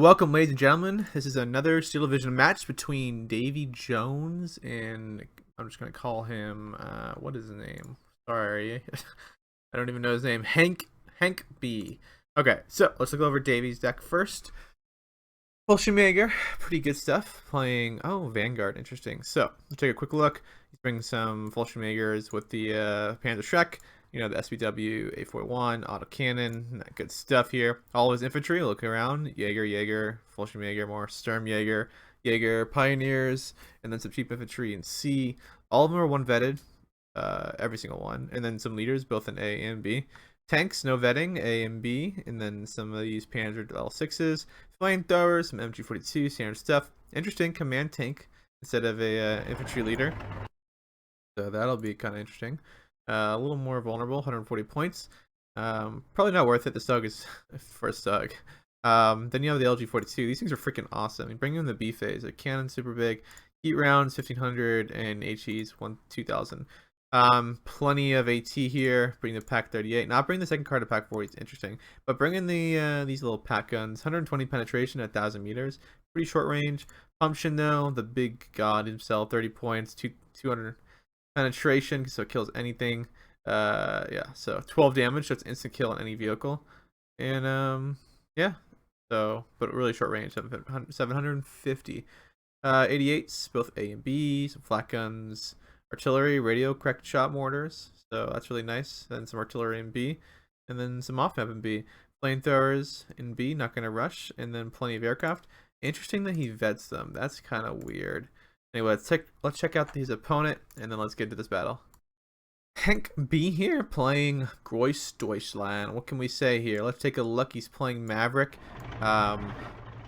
Welcome, ladies and gentlemen. This is another Steel Division match between Davy Jones and I'm just gonna call him. What is his name? Sorry, I don't even know his name. Henk B. Okay, so let's look over Davy's deck first. Volschmager, pretty good stuff. Playing Vanguard, interesting. So let's take a quick look. He's bringing some Volschmagers with the Panzer Shrek. You know, the SBW 841 autocannon, good stuff here. All his infantry, look around, Jaeger, Volschmager, more Sturm Jaeger, Pioneers, and then some cheap infantry in C. All of them are one vetted, every single one, and then some leaders, both in A and B. Tanks, no vetting, A and B, and then some of these Panzer L6s, flamethrowers, some MG42, standard stuff. Interesting, command tank instead of a infantry leader. So that'll be kind of interesting. A little more vulnerable, 140 points. Probably not worth it. The Stug is first Stug. Then you have the LG42. These things are freaking awesome. You bring in the B phase. A cannon super big. Heat rounds 1500 and HEs 2000. Plenty of AT here. Bring the Pack 38. Not bring the second card to Pack 40. It's interesting. But bring in the these little pack guns. 120 penetration at 1000 meters. Pretty short range. Pumption though. The big god himself. 30 points. 200 penetration, so it kills anything. Yeah, so 12 damage, so it's instant kill on any vehicle. And yeah, so but really short range, 750. 88s, both A and B, some flak guns, artillery, radio correct shot mortars, so that's really nice. Then some artillery in B, and then some off map in B. Flamethrowers in B, not gonna rush, and then plenty of aircraft. Interesting that he vets them. That's kind of weird. Anyway, let's check out his opponent, and then let's get into this battle. Henk B here, playing Gross Deutschland. What can we say here? Let's take a look. He's playing Maverick.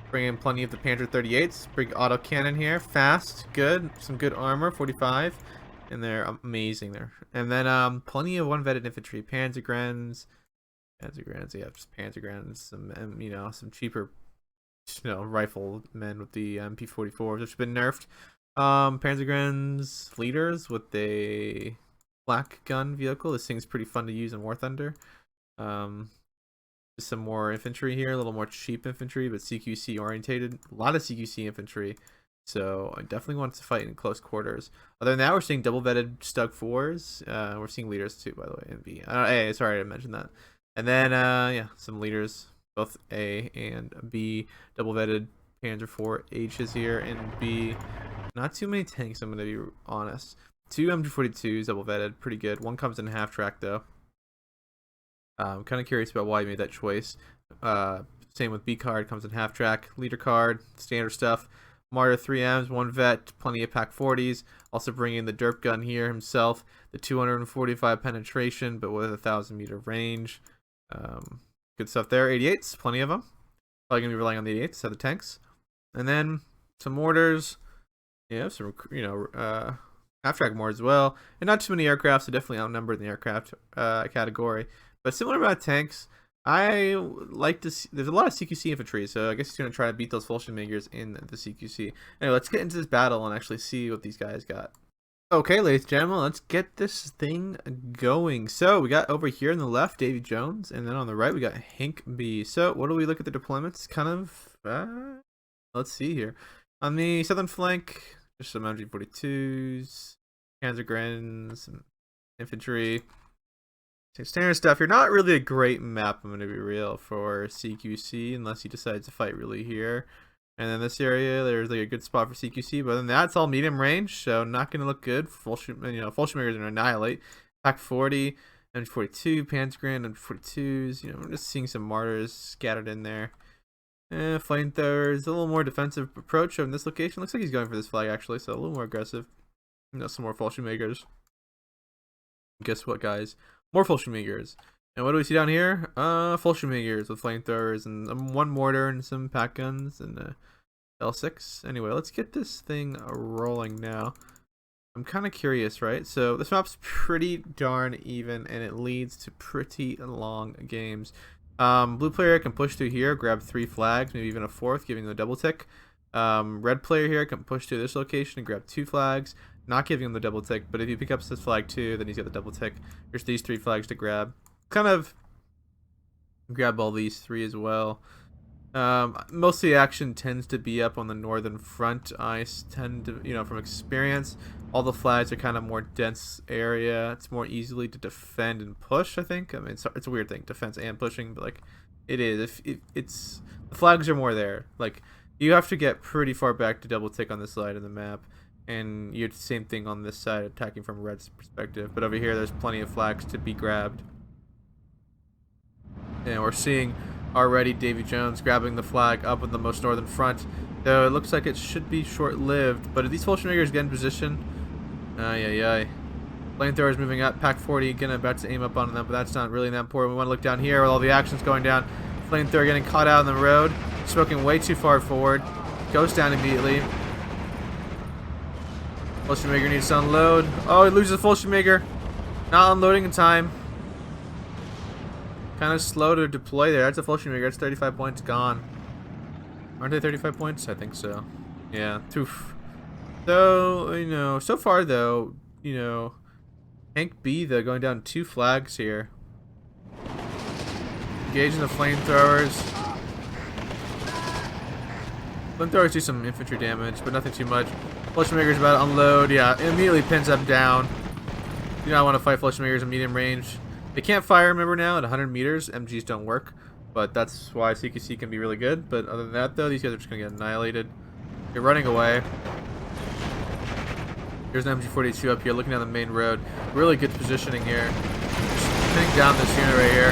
Bring in plenty of the Panzer 38s. Big autocannon here. Fast, good. Some good armor, 45. And they're amazing there. And then plenty of one-vetted infantry. Panzergrens. Yeah, just Panzergrens. Some, some cheaper, riflemen with the MP44s, which have been nerfed. Panzergrens leaders with a black gun vehicle. This thing's pretty fun to use in War Thunder. Just some more infantry here, a little more cheap infantry, but CQC orientated. A lot of CQC infantry, so I definitely want to fight in close quarters. Other than that, we're seeing double vetted Stug 4s. We're seeing leaders too, by the way, in B. Hey, sorry I mentioned that. And then yeah, some leaders, both A and B, double vetted Panzer 4 H's here in B. Not too many tanks, I'm going to be honest. 2 MG42s, double vetted, pretty good. One comes in half track, though. I'm kind of curious about why he made that choice. Same with B card, comes in half track. Leader card, standard stuff. Martyr 3Ms, 1 vet, plenty of Pack 40s. Also bringing the derp gun here himself. The 245 penetration, but with a 1000 meter range. Good stuff there. 88s, plenty of them. Probably going to be relying on the 88s, so the tanks. And then some mortars. Yeah, some half track more as well, and not too many aircraft, so definitely outnumbered in the aircraft category. But similar about tanks, I like to see there's a lot of CQC infantry, so I guess he's gonna try to beat those Volschmagers in the CQC. Anyway, let's get into this battle and actually see what these guys got. Okay, ladies and gentlemen, let's get this thing going. So we got over here on the left Davy Jones, and then on the right we got Henk B. So what do we look at the deployments? Kind of let's see here. On the southern flank, there's some MG42s, Panzergrens, some infantry. Standard stuff here. Not really a great map, I'm going to be real, for CQC, unless he decides to fight really here. And then this area, there's like a good spot for CQC, but then that's all medium range, so not going to look good. Volschmagers are going to annihilate. Pack 40, MG42, Panzergren, MG42s. We're just seeing some martyrs scattered in there. Flamethrowers, a little more defensive approach on this location. Looks like he's going for this flag actually, so a little more aggressive. Some more Volschmagers. Guess what, guys? More Volschmagers. And what do we see down here? Volschmagers with flamethrowers and one mortar and some pack guns and L6. Anyway, let's get this thing rolling now. I'm kind of curious, right? So this map's pretty darn even, and it leads to pretty long games. Blue player can push through here, grab 3 flags, maybe even a 4th, giving them a double tick. Red player here can push to this location and grab 2 flags, not giving him the double tick, but if he picks up this flag too, then he's got the double tick. There's these 3 flags to grab. Kind of grab all these 3 as well. Mostly action tends to be up on the northern front. Tend to, from experience, all the flags are kind of more dense area. It's more easily to defend and push, I think. I mean, it's a weird thing, defense and pushing, but like it is. If it's the flags are more there. Like you have to get pretty far back to double tick on this side of the map, and you're the same thing on this side, attacking from red's perspective. But over here, there's plenty of flags to be grabbed. And we're seeing already Davy Jones grabbing the flag up on the most northern front, though it looks like it should be short-lived. But are these Fallschirmjägers get in position? Ay. Flamethrowers moving up. Pack 40 about to aim up on them, but that's not really that important. We want to look down here with all the actions going down. Flamethrower getting caught out on the road, smoking way too far forward. Goes down immediately. Fallschirmjäger needs to unload. Oh, he loses the Fallschirmjäger. Not unloading in time. Kind of slow to deploy there. That's a Fallschirmjäger. That's 35 points gone. Aren't they 35 points? I think so. Yeah. Oof. So, so far though, Henk B though going down 2 flags here. Engaging the flamethrowers. Flamethrowers do some infantry damage, but nothing too much. Fallschirmjäger's about to unload. Yeah, immediately pins them down. You do not want to fight Fallschirmjägers in medium range. They can't fire, remember now, at 100 meters. MGs don't work, but that's why CQC can be really good. But other than that, though, these guys are just going to get annihilated. They're running away. Here's an MG42 up here, looking down the main road. Really good positioning here. Just pinning down this unit right here.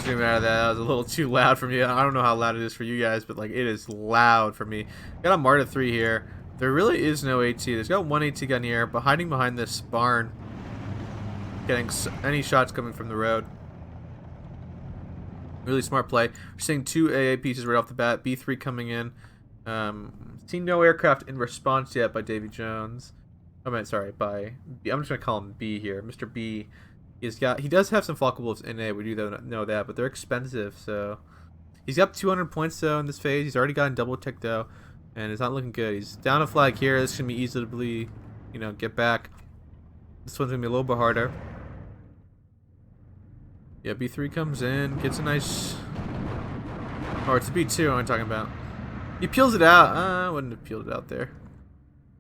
Zoom out of that. That was a little too loud for me. I don't know how loud it is for you guys, but like it is loud for me. Got a Marta 3 here. There really is no AT. There's got one AT gun here, but hiding behind this barn, getting any shots coming from the road. Really smart play. We're seeing 2 AA pieces right off the bat. B3 coming in. Seen no aircraft in response yet by Davy Jones. I'm just gonna call him B here. Mr. B. He does have some Falcon Wolves in A. We do know that, but they're expensive. So he's got 200 points though in this phase. He's already gotten double tick though. And it's not looking good. He's down a flag here. This can be easily, get back. This one's gonna be a little bit harder. Yeah, B3 comes in, gets a nice. Oh, it's a B2. I'm talking about. He peels it out. I wouldn't have peeled it out there.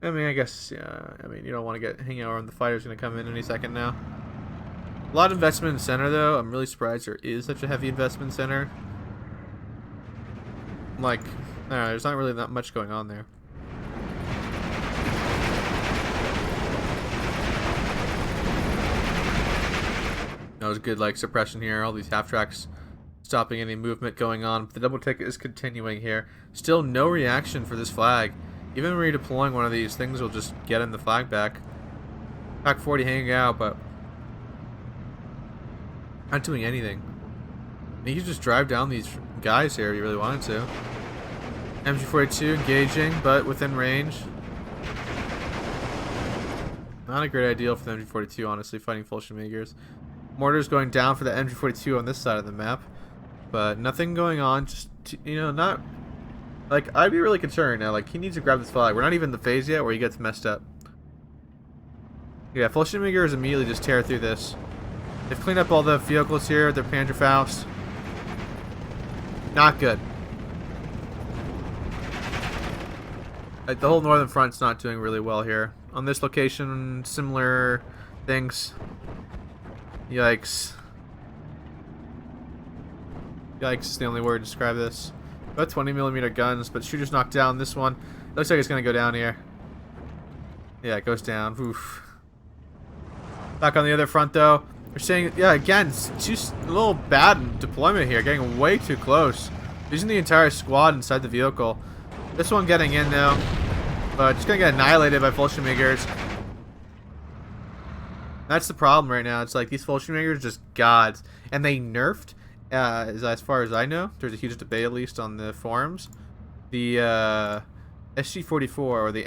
I mean, I guess. Yeah. I mean, you don't want to hang out around the fighter's gonna come in any second now. A lot of investment in center though. I'm really surprised there is such a heavy investment center. Like. There's not really that much going on there. That was good, like, suppression here. All these half tracks stopping any movement going on. But the double tick is continuing here. Still no reaction for this flag. Even redeploying one of these things will just get in the flag back. Pack 40 hanging out, but not doing anything. You could just drive down these guys here if you really wanted to. MG42 engaging, but within range. Not a great idea for the MG42, honestly, fighting Fallschirmjägers. Mortars going down for the MG42 on this side of the map, but nothing going on. Just, not... Like, I'd be really concerned now. Like, he needs to grab this flag. We're not even in the phase yet where he gets messed up. Yeah, Fallschirmjägers immediately just tear through this. They've cleaned up all the vehicles here with their Panzerfaust. Not good. The whole northern front's not doing really well here. On this location, similar things. Yikes. Yikes is the only word to describe this. About 20mm guns, but shooters knocked down. This one looks like it's gonna go down here. Yeah, it goes down. Oof. Back on the other front though. We're seeing, yeah, again, it's just a little bad deployment here. Getting way too close. Using the entire squad inside the vehicle. This one getting in though, but just gonna get annihilated by Fallschirmjägers. That's the problem right now. It's like these Fallschirmjägers are just gods, and they nerfed, as far as I know. There's a huge debate at least on the forums. The SG-44 or the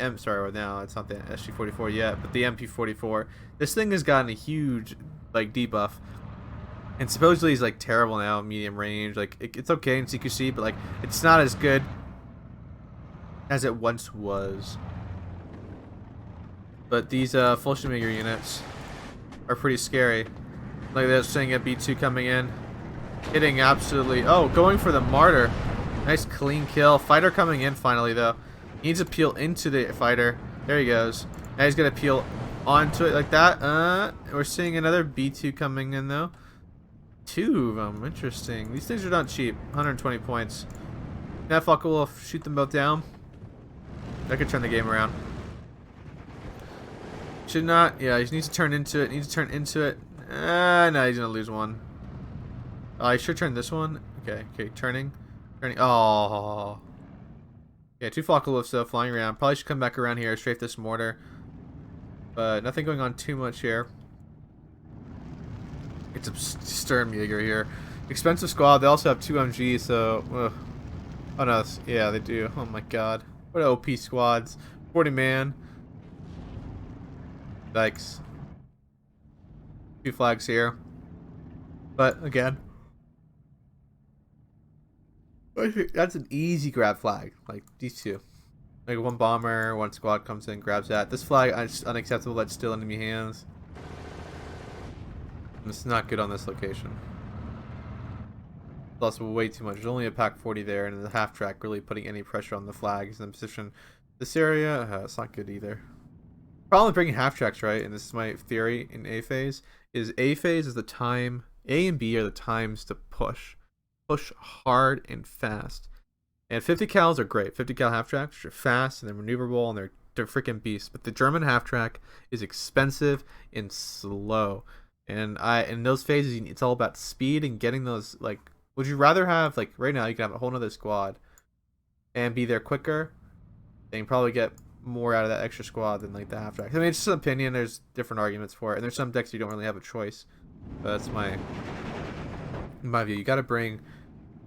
now it's not the SG-44 yet, but the MP-44. This thing has gotten a huge debuff, and supposedly he's like terrible now in medium range. Like it's okay in CQC, but like it's not as good as it once was. But these Fallschirmjäger units are pretty scary. Like that, saying a B2 coming in. Hitting absolutely. Oh, going for the martyr. Nice clean kill. Fighter coming in finally, though. He needs to peel into the fighter. There he goes. Now he's going to peel onto it like that. We're seeing another B2 coming in, though. 2 of them. Interesting. These things are not cheap. 120 points. That fucker will shoot them both down. That could turn the game around. Should not. Yeah, he needs to turn into it. Needs to turn into it. No, he's going to lose one. I should turn this one. Okay, turning. Oh. Yeah, 2 Focke-Wulfs though, flying around. Probably should come back around here, strafe this mortar. But nothing going on too much here. It's a Sturmjäger here. Expensive squad. They also have 2 MGs, so... Oh no, yeah, they do. Oh my god. What OP squads. 40 man. Yikes. 2 flags here. But, again... That's an easy grab flag, like these 2. Like 1 bomber, 1 squad comes in, grabs that. This flag is unacceptable, that's still enemy hands. And it's not good on this location. Plus way too much. There's only a pack 40 there, and the half track really putting any pressure on the flags in the position. This area, it's not good either. Problem with bringing half tracks, right, and this is my theory in A phase, is A phase is the time, A and B are the times to push. Push hard and fast. And 50 cals are great. 50 cal half tracks are fast and they're maneuverable and they're freaking beasts. But the German half track is expensive and slow. And in those phases it's all about speed and getting those, like, would you rather have, like, right now you can have a whole nother squad and be there quicker and you probably get more out of that extra squad than like the half track. I mean, it's just an opinion, there's different arguments for it. And there's some decks you don't really have a choice. But that's in my view. You gotta bring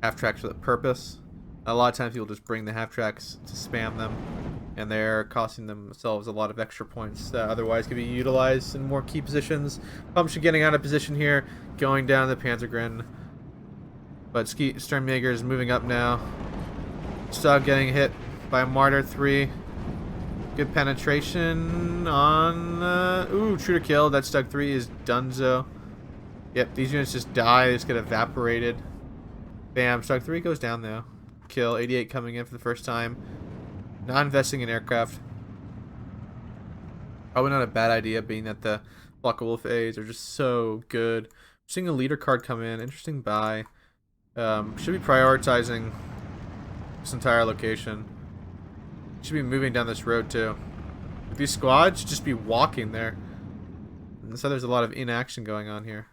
half tracks with a purpose. A lot of times people just bring the half tracks to spam them, and they're costing themselves a lot of extra points that otherwise could be utilized in more key positions. Pumpkin getting out of position here, going down the Panzergren, but Sturmjäger is moving up now. Stug getting hit by Martyr 3. Good penetration on ooh, true to kill. That Stug 3 is donezo. Yep, these units just die, they just get evaporated. Bam, Stug 3 goes down though. Kill. 88 coming in for the first time. Not investing in aircraft. Probably not a bad idea, being that the Focke-Wulf A's are just so good. Seeing a leader card come in. Interesting buy. Should be prioritizing this entire location. Should be moving down this road too. But these squads should just be walking there. And so there's a lot of inaction going on here.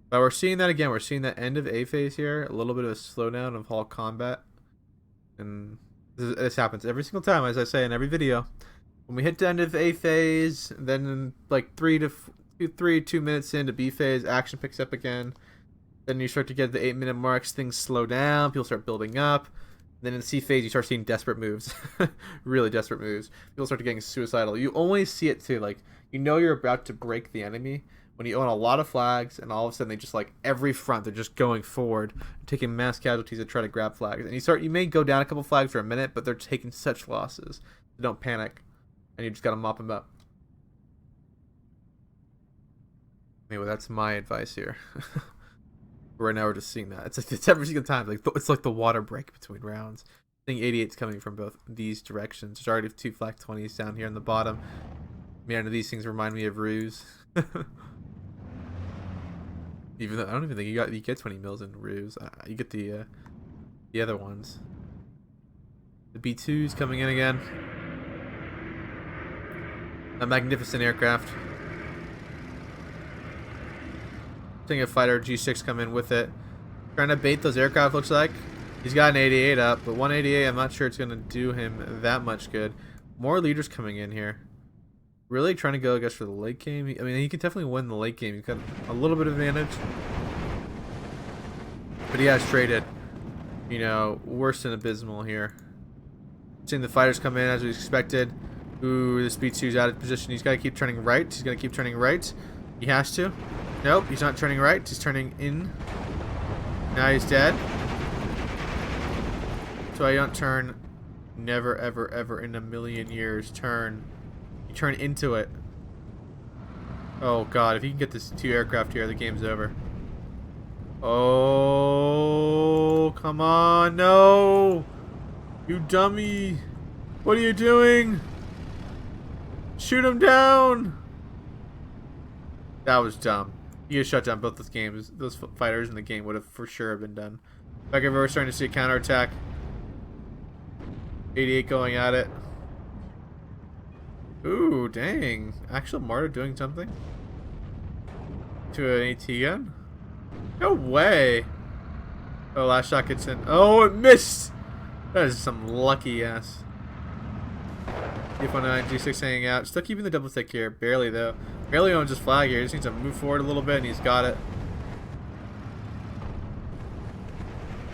But we're seeing that again. We're seeing that end of A phase here. A little bit of a slowdown of hall combat. And this happens every single time, as I say in every video. When we hit the end of A phase, then in like 2 minutes into B phase, action picks up again. Then you start to get the 8-minute marks, things slow down, people start building up. Then in C phase, you start seeing desperate moves. Really desperate moves. People start getting suicidal. You only see it too, like, you know you're about to break the enemy when you own a lot of flags, and all of a sudden they just, like, every front, they're just going forward, taking mass casualties to try to grab flags. And you may go down a couple flags for a minute, but they're taking such losses. So don't panic. And you just gotta mop them up. Anyway, that's my advice here. Right now we're just seeing that. It's every single time. Like, it's like the water break between rounds. I think 88's coming from both these directions. There's already 2 flak 20s down here on the bottom. Man, these things remind me of Ruse. Even though I don't even think you get 20 mils in Ruse. You get the other ones. The B2's coming in again. A magnificent aircraft. Seeing a fighter G6 come in with it. Trying to bait those aircraft, looks like. He's got an 88 up, but 188, I'm not sure it's going to do him that much good. More leaders coming in here. Really trying to go, I guess, for the late game. I mean, he can definitely win the late game. He's got a little bit of advantage. But he has traded, you know, worse than abysmal here. Seeing the fighters come in as we expected. Ooh, this B2's out of position. He's got to keep turning right. He's going to keep turning right. He has to. Nope, he's not turning right. He's turning in. Now he's dead. So I don't turn. Never, ever, ever in a million years turn. You turn into it. Oh god, if he can get this 2 aircraft here, the game's over. Oh, come on, no! You dummy! What are you doing? Shoot him down! That was dumb. You just shut down both those games. Those fighters in the game would have for sure been done. Back over, we're starting to see a counterattack. 88 going at it. Ooh, dang. Actual Martyr doing something? To an AT gun? No way. Oh, last shot gets in. Oh, it missed! That is some lucky ass. G19, G6 hanging out. Still keeping the double stick here. Barely, though. Barely owns his flag here. He just needs to move forward a little bit, and he's got it.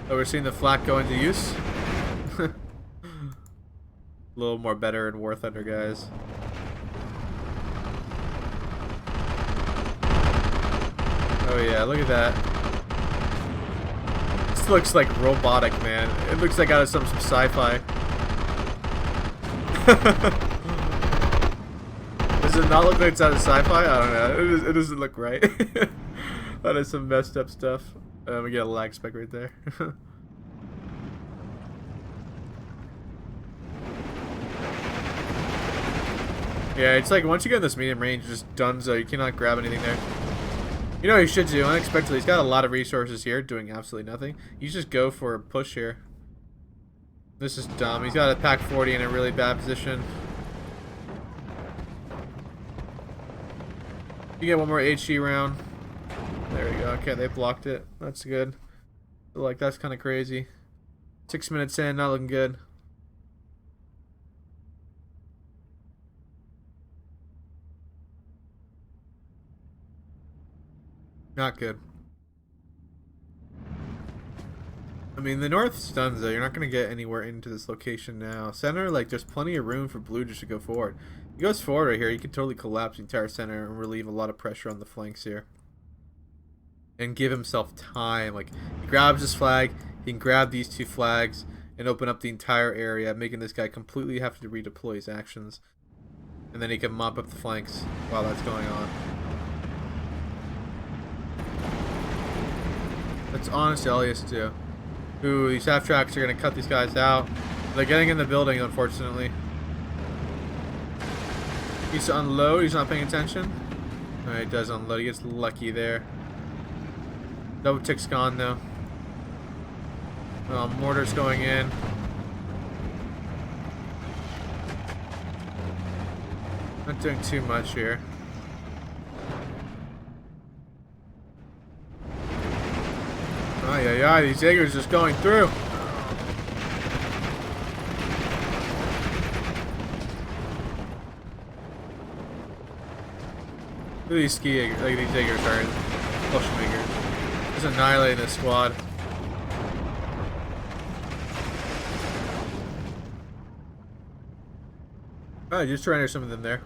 Oh, we're seeing the flak go into use. A little more better in War Thunder, guys. Oh, yeah. Look at that. This looks like robotic, man. It looks like out of some sci-fi. Does it not look like it's out of sci-fi? I don't know. It doesn't look right. That is some messed up stuff. We get a lag spec right there. Yeah, it's like once you get in this medium range, just dunzo. You cannot grab anything there. You know what you should do? Unexpectedly, he's got a lot of resources here, doing absolutely nothing. You just go for a push here. This is dumb. He's got a pack 40 in a really bad position. You get one more HE round. There we go. Okay, they blocked it. That's good. But like, that's kind of crazy. 6 minutes in, not looking good. Not good. I mean, the north stuns though. You're not going to get anywhere into this location now. Center, like, there's plenty of room for blue just to go forward. He goes forward right here. He can totally collapse the entire center and relieve a lot of pressure on the flanks here. And give himself time. Like, he grabs his flag. He can grab these 2 flags and open up the entire area, making this guy completely have to redeploy his actions. And then he can mop up the flanks while that's going on. That's honestly all he has to do. Ooh, these half tracks are going to cut these guys out. They're getting in the building, unfortunately. He needs to unload. He's not paying attention. Alright, he does unload. He gets lucky there. Double tick's gone, though. Mortar's going in. Not doing too much here. Ay, ay, ay, these Jaegers just going through. Look at these ski Jaegers. Look at these Jaegers are Bushmakers. Just annihilating this squad. Alright, just surrender some of them there.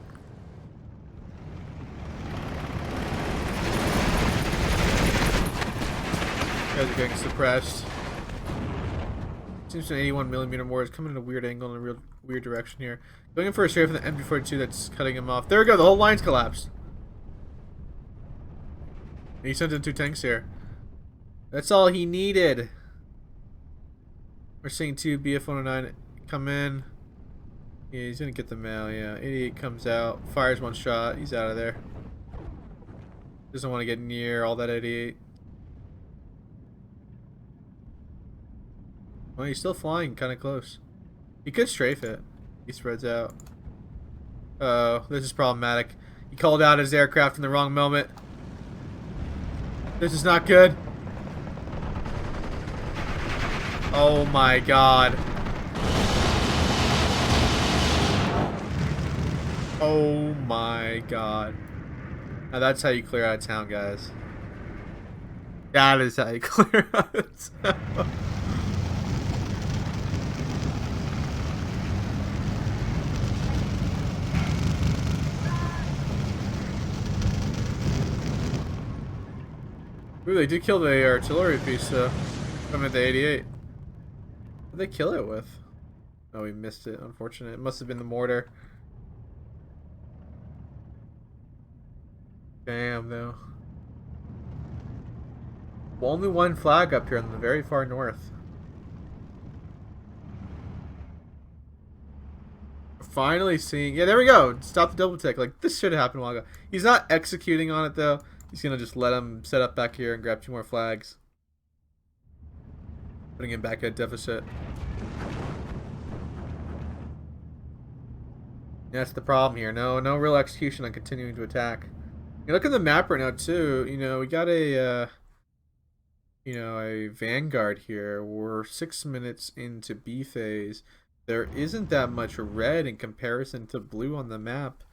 Guys are getting suppressed. Seems an 81mm mortar is coming in a weird angle in a real weird direction here. Going in for a straight from the MP42 that's cutting him off. There we go, the whole line's collapsed. He sent in 2 tanks here. That's all he needed. We're seeing 2 BF-109 come in. Yeah, he's gonna get the mail, yeah. 88 comes out, fires 1 shot, he's out of there. Doesn't want to get near all that 88. Well, he's still flying kind of close. He could strafe it. He spreads out. Uh-oh, this is problematic. He called out his aircraft in the wrong moment. This is not good. Oh my god. Oh my god. Now that's how you clear out of town, guys. That is how you clear out of town. Ooh, they did kill the artillery piece, though. From at the 88. What did they kill it with? Oh, we missed it. Unfortunate. It must have been the mortar. Damn, though. Well, only one flag up here in the very far north. Finally seeing... Yeah, there we go. Stop the double tick. Like, this should have happened a while ago. He's not executing on it, though. He's going to just let him set up back here and grab 2 more flags. Putting him back at deficit. That's the problem here. No real execution on continuing to attack. You look at the map right now, too. You know, we got a... a vanguard here. We're 6 minutes into B phase. There isn't that much red in comparison to blue on the map.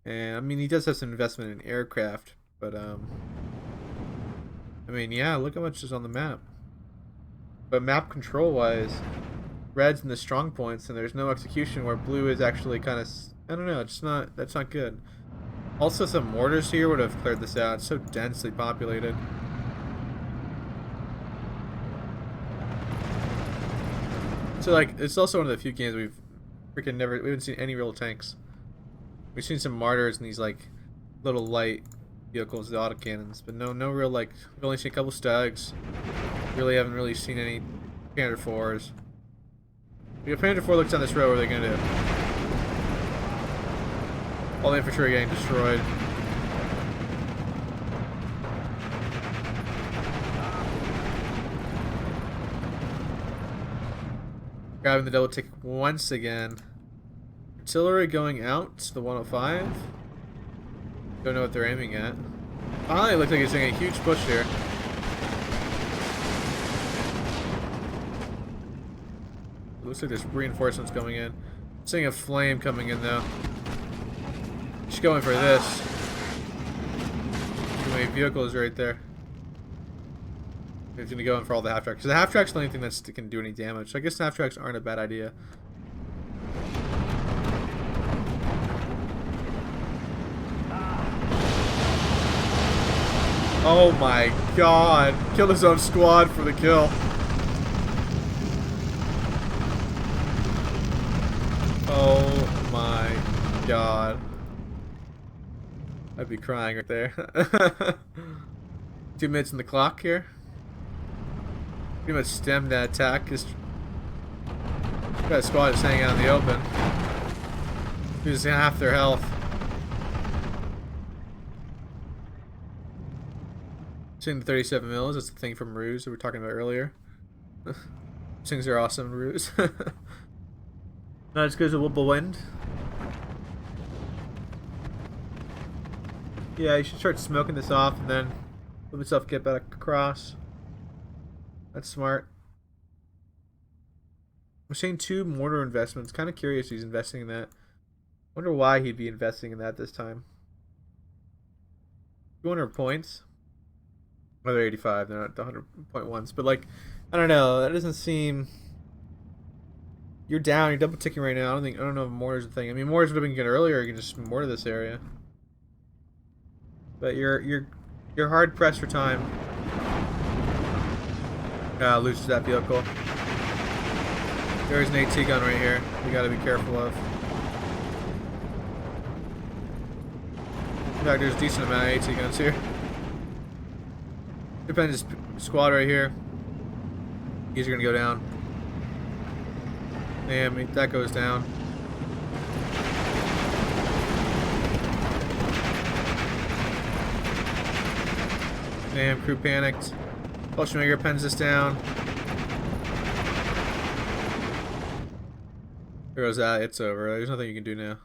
And, I mean, he does have some investment in aircraft. But, I mean, yeah, look how much is on the map. But map control-wise, red's in the strong points, and there's no execution where blue is actually kind of... I don't know, it's not... That's not good. Also, some mortars here would have cleared this out. It's so densely populated. So, like, it's also one of the few games we haven't seen any real tanks. We've seen some mortars and these, like, little light vehicles, the autocannons, but no real, like, we've only seen a couple Stugs. Really haven't really seen any Panther 4s. If Panther 4 looks down this road, what are they gonna do? All the infantry are getting destroyed. Grabbing the double tick once again. Artillery going out to the 105. Don't know what they're aiming at. Finally, it looks like he's doing a huge push here. It looks like there's reinforcements coming in. I'm seeing a flame coming in though. She's going for this. Too many vehicles right there. He's gonna go in for all the half tracks. Because the half track's the only thing that can do any damage. So I guess half tracks aren't a bad idea. Oh my god. Killed his own squad for the kill. Oh my god. I'd be crying right there. 2 minutes in the clock here. Pretty much stemmed that attack. Just got a squad just hanging out in the open. Losing half their health. Seeing the 37 mils, that's the thing from Ruse that we were talking about earlier. Things are awesome in Ruse. Not as good as a Whipple Wind. Yeah, you should start smoking this off and then let himself get back across. That's smart. I'm seeing 2 mortar investments. Kind of curious he's investing in that. Wonder why he'd be investing in that this time. 200 points. Oh, they're 85. They're not the 100 point ones. But, like, I don't know. That doesn't seem... You're down. You're double ticking right now. I don't know if mortar's a thing. I mean, mortars would have been good earlier. You can just mortar this area. But you're hard pressed for time. Loses that vehicle. There's an AT gun right here. You gotta be careful of. In fact, there's a decent amount of AT guns here. Independent squad right here. These are gonna go down. Damn, that goes down. Damn, crew panicked. Ultimaker pens this down. There goes that. It's over. There's nothing you can do now.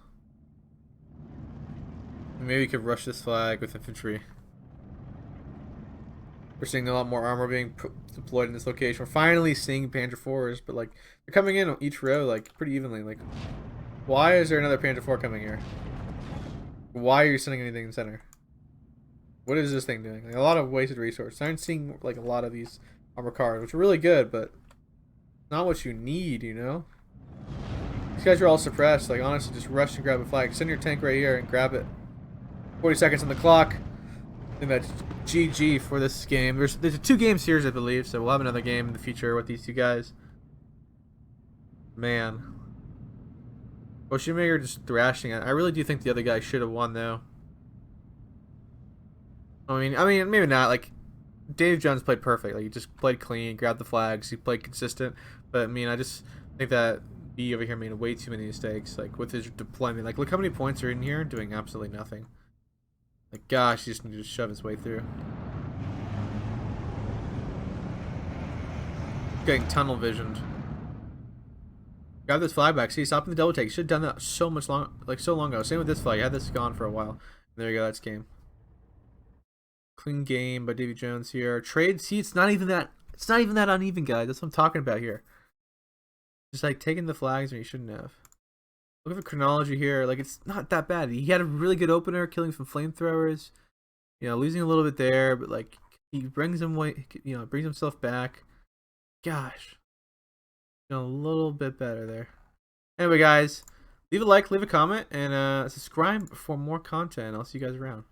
Maybe you could rush this flag with infantry. We're seeing a lot more armor being deployed in this location. We're finally seeing Panther 4s, but like they're coming in on each row like pretty evenly. Like, why is there another Panther 4 coming here? Why are you sending anything in the center? What is this thing doing? Like, a lot of wasted resources. I'm seeing like a lot of these armor cars, which are really good, but not what you need, you know? These guys are all suppressed. Like, honestly, just rush and grab a flag. Send your tank right here and grab it. 40 seconds on the clock. I think that's GG for this game. There's 2 game series, I believe, so we'll have another game in the future with these 2 guys. Man. Shoemaker just thrashing it. I really do think the other guy should have won, though. I mean, maybe not. Like, Davy Jones played perfect. Like, he just played clean, grabbed the flags, he played consistent. But I mean, I just think that B over here made way too many mistakes. Like with his deployment, like look how many points are in here doing absolutely nothing. Like, gosh, he just needed to shove his way through. Getting tunnel visioned. Grab this flag back. See, stopping the double take. Should have done that so long ago. Same with this flag. I had this gone for a while. And there you go. That's game. Clean game by Davy Jones here. Trade. See, it's not even that. It's not even that uneven, guys. That's what I'm talking about here. Just like taking the flags when you shouldn't have. Look at the chronology here. Like, it's not that bad. He had a really good opener, killing some flamethrowers. You know, losing a little bit there, but like he brings him way. You know, brings himself back. Gosh. A little bit better there. Anyway, guys, leave a like, leave a comment, and subscribe for more content. I'll see you guys around.